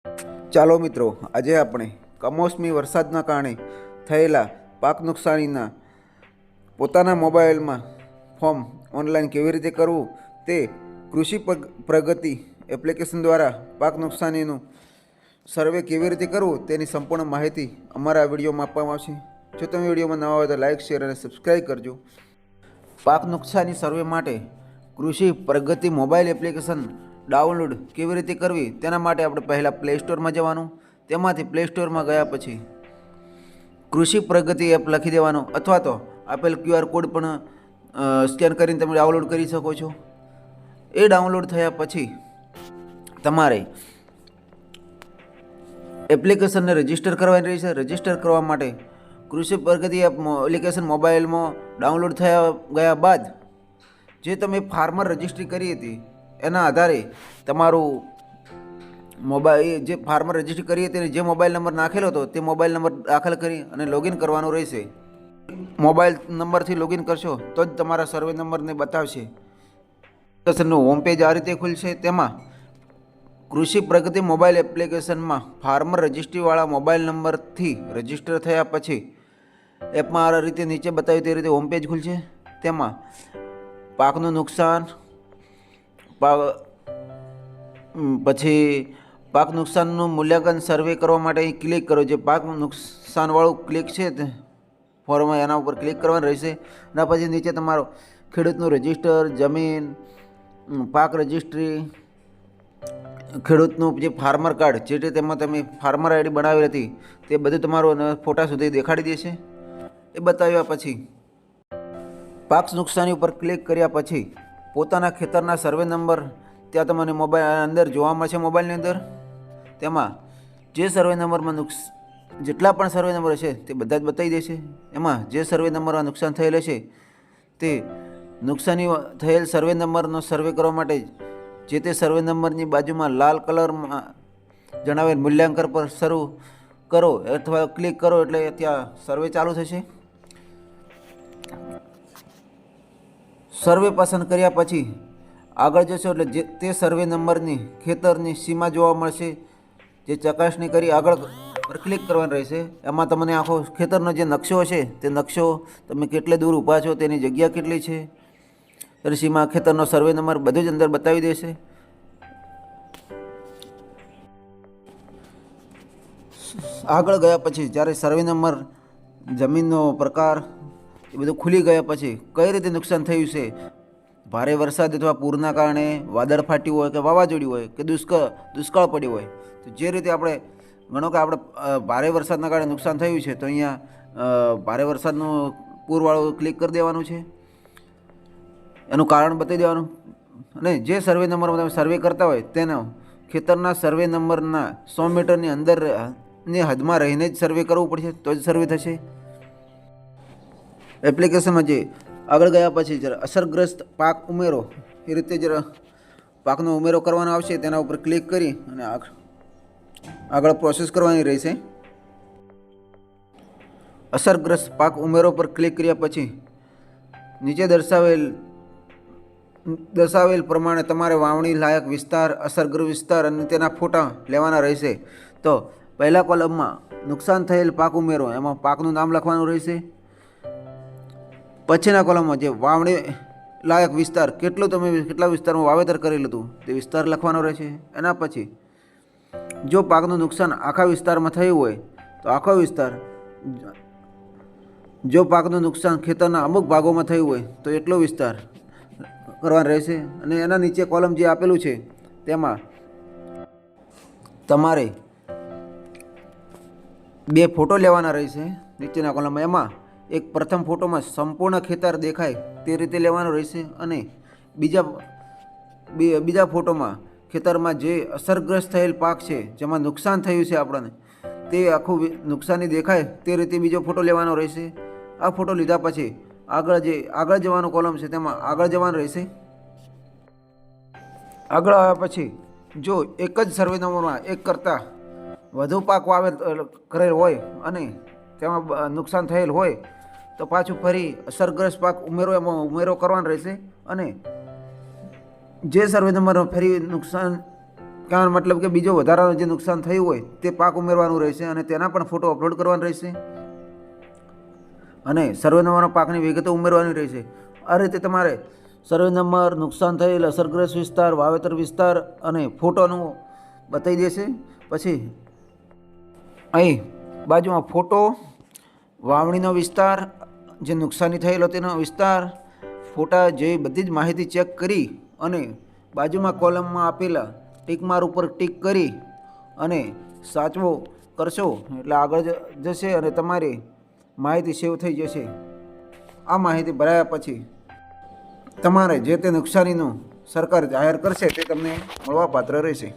ચાલો મિત્રો, આજે આપણે કમોસમી વરસાદના કારણે થયેલા પાક નુકસાનીના પોતાના મોબાઈલમાં ફોર્મ ઓનલાઈન કેવી રીતે કરવું તે કૃષિ પ્રગતિ એપ્લિકેશન દ્વારા પાક નુકસાનીનું સર્વે કેવી રીતે કરવું તેની સંપૂર્ણ માહિતી અમારા વિડીયોમાં આપવામાં આવશે. જો તમે વિડીયોમાં નવા હોય તો લાઇક, શેર અને સબસ્ક્રાઈબ કરજો. પાક નુકસાની સર્વે માટે કૃષિ પ્રગતિ મોબાઈલ એપ્લિકેશન ડાઉનલોડ કેવી રીતે કરવી તેના માટે આપણે પહેલાં પ્લે સ્ટોરમાં જવાનું. તેમાંથી પ્લે સ્ટોરમાં ગયા પછી કૃષિ પ્રગતિ એપ લખી દેવાનું, અથવા તો આપેલ QR કોડ પણ સ્કેન કરીને તમે ડાઉનલોડ કરી શકો છો. એ ડાઉનલોડ થયા પછી તમારે એપ્લિકેશનને રજિસ્ટર કરવાની રહેશે. રજિસ્ટર કરવા માટે કૃષિ પ્રગતિ એપ એપ્લિકેશન મોબાઈલમાં ડાઉનલોડ ગયા બાદ જે તમે ફાર્મર રજિસ્ટ્રી કરી હતી એના આધારે તમારું મોબાઈલ જે ફાર્મર રજિસ્ટ્રી કરી હતી અને જે મોબાઈલ નંબર નાખેલો હતો તે મોબાઈલ નંબર દાખલ કરી અને લોગિન કરવાનું રહેશે. મોબાઈલ નંબરથી લોગિન કરશો તો જ તમારા સર્વે નંબરને બતાવશે. એપ્લિકેશનનું હોમ પેજ આ રીતે ખુલશે. તેમાં કૃષિ પ્રગતિ મોબાઈલ એપ્લિકેશનમાં ફાર્મર રજિસ્ટ્રીવાળા મોબાઈલ નંબરથી રજિસ્ટર થયા પછી એપમાં આ રીતે નીચે બતાવ્યું તે રીતે હોમ પેજ ખુલશે. તેમાં પાકનું નુકસાન, પછી પાક નુકસાનનું મૂલ્યાંકન સર્વે કરવા માટે અહીં ક્લિક કરો. જે પાક નુકસાનવાળું ક્લિક છે તે ફોર્મ એના ઉપર ક્લિક કરવાનું રહેશે. એના પછી નીચે તમારો ખેડૂતનું રજિસ્ટર, જમીન, પાક રજિસ્ટ્રી, ખેડૂતનું જે ફાર્મર કાર્ડ જે રીતે તેમાં તમે ફાર્મર આઈડી બનાવી હતી તે બધું તમારું ફોટા સુધી દેખાડી દેશે. એ બતાવ્યા પછી પાક નુકસાની ઉપર ક્લિક કર્યા પછી પોતાના ખેતરના સર્વે નંબર ત્યાં તમને મોબાઈલ અંદર જોવા મળશે. મોબાઈલની અંદર તેમાં જે સર્વે નંબરમાં જેટલા પણ સર્વે નંબર હશે તે બધા જ બતાવી દેશે. એમાં જે સર્વે નંબરમાં નુકસાન થયેલ હશે તે નુકસાની થયેલ સર્વે નંબરનો સર્વે કરવા માટે જે તે સર્વે નંબરની બાજુમાં લાલ કલરમાં જણાવેલ મૂલ્યાંકન પર શરૂ કરો અથવા ક્લિક કરો એટલે ત્યાં સર્વે ચાલુ થશે. સર્વે પસંદ કર્યા પછી આગળ જશો એટલે જે તે સર્વે નંબરની ખેતરની સીમા જોવા મળશે. જે ચકાસણી કરી આગળ પર ક્લિક કરવાનું રહેશે. એમાં તમને આખો ખેતરનો જે નકશો હશે તે નકશો, તમે કેટલે દૂર ઊભા છો, તેની જગ્યા કેટલી છે, સીમા, ખેતરનો સર્વે નંબર બધું જ અંદર બતાવી દેશે. આગળ ગયા પછી જ્યારે સર્વે નંબર, જમીનનો પ્રકાર એ બધું ખુલી ગયા પછી કઈ રીતે નુકસાન થયું છે, ભારે વરસાદ અથવા પૂરના કારણે વાદળ ફાટ્યું હોય કે વાવાઝોડું હોય કે દુષ્કાળ પડ્યો હોય, તો જે રીતે આપણે ગણો કે આપણે ભારે વરસાદના કારણે નુકસાન થયું છે તો અહીંયા ભારે વરસાદનું પૂરવાળું ક્લિક કરી દેવાનું છે. એનું કારણ બતાવી દેવાનું. અને જે સર્વે નંબરમાં તમે સર્વે કરતા હોય તેનો ખેતરના સર્વે નંબરના 100 મીટરની અંદરની હદમાં રહીને જ સર્વે કરવું પડશે તો જ સર્વે થશે. એપ્લિકેશનમાં જે આગળ ગયા પછી જરા અસરગ્રસ્ત પાક ઉમેરો એ રીતે જરા પાકનો ઉમેરો કરવાનો આવશે. તેના ઉપર ક્લિક કરી અને આગળ પ્રોસેસ કરવાની રહેશે. અસરગ્રસ્ત પાક ઉમેરો પર ક્લિક કર્યા પછી નીચે દર્શાવેલ પ્રમાણે તમારે વાવણી લાયક વિસ્તાર, અસરગ્રસ્ત વિસ્તાર અને તેના ફોટા લેવાના રહેશે. તો પહેલા કોલમમાં નુકસાન થયેલ પાક ઉમેરો, એમાં પાકનું નામ લખવાનું રહેશે. પછીના કોલમમાં જે વાવણી લાયક વિસ્તાર, કેટલા વિસ્તારમાં વાવેતર કરેલું હતું તે વિસ્તાર લખવાનો રહેશે. એના પછી જો પાકનું નુકસાન આખા વિસ્તારમાં થયું હોય તો આખો વિસ્તાર, જો પાકનું નુકસાન ખેતરના અમુક ભાગોમાં થયું હોય તો એટલો વિસ્તાર કરવાનો રહેશે. અને એના નીચે કોલમ જે આપેલું છે તેમાં તમારે 2 ફોટો લેવાના રહેશે નીચેના કોલમમાં. એમાં એક પ્રથમ ફોટોમાં સંપૂર્ણ ખેતર દેખાય તે રીતે લેવાનો રહેશે અને બીજા ફોટોમાં ખેતરમાં જે અસરગ્રસ્ત થયેલ પાક છે, જેમાં નુકસાન થયું છે આપણને, તે આખું નુકસાની દેખાય તે રીતે બીજો ફોટો લેવાનો રહેશે. આ ફોટો લીધા પછી આગળ જવાનો કોલમ છે તેમાં આગળ જવાનું રહેશે. આગળ આવ્યા પછી જો એક જ સર્વે નંબરમાં એક કરતાં વધુ પાક કરેલ હોય અને તેમાં નુકસાન થયેલ હોય તો પાછું ફરી અસરગ્રસ્ત પાક એમાં ઉમેરો કરવાનો રહેશે. અને જે સર્વે નંબરમાં ફરી નુકસાન કહેવાનો મતલબ કે બીજો વધારાનું જે નુકસાન થયું હોય તે પાક ઉમેરવાનું રહેશે અને તેના પણ ફોટો અપલોડ કરવાનો રહેશે અને સર્વે નંબરનો પાકની વિગતો ઉમેરવાની રહેશે. આ રીતે તમારે સર્વે નંબર, નુકસાન થયેલ, અસરગ્રસ્ત વિસ્તાર, વાવેતર વિસ્તાર અને ફોટોનું બતાવી દેશે. પછી અહીં બાજુમાં ફોટો, વાવણીનો વિસ્તાર, જે નુકસાની થયેલો તેનો વિસ્તાર, ફોટા જેવી બધી જ માહિતી ચેક કરી અને બાજુમાં કોલમમાં આપેલા ટીક માર્ક ઉપર ટીક કરી અને સાચવો કરશો એટલે આગળ જશે અને તમારી માહિતી સેવ થઈ જશે. આ માહિતી ભરાયા પછી તમારે જે તે નુકસાનીનું સરકાર જાહેર કરશે તે તમને મળવાપાત્ર રહેશે.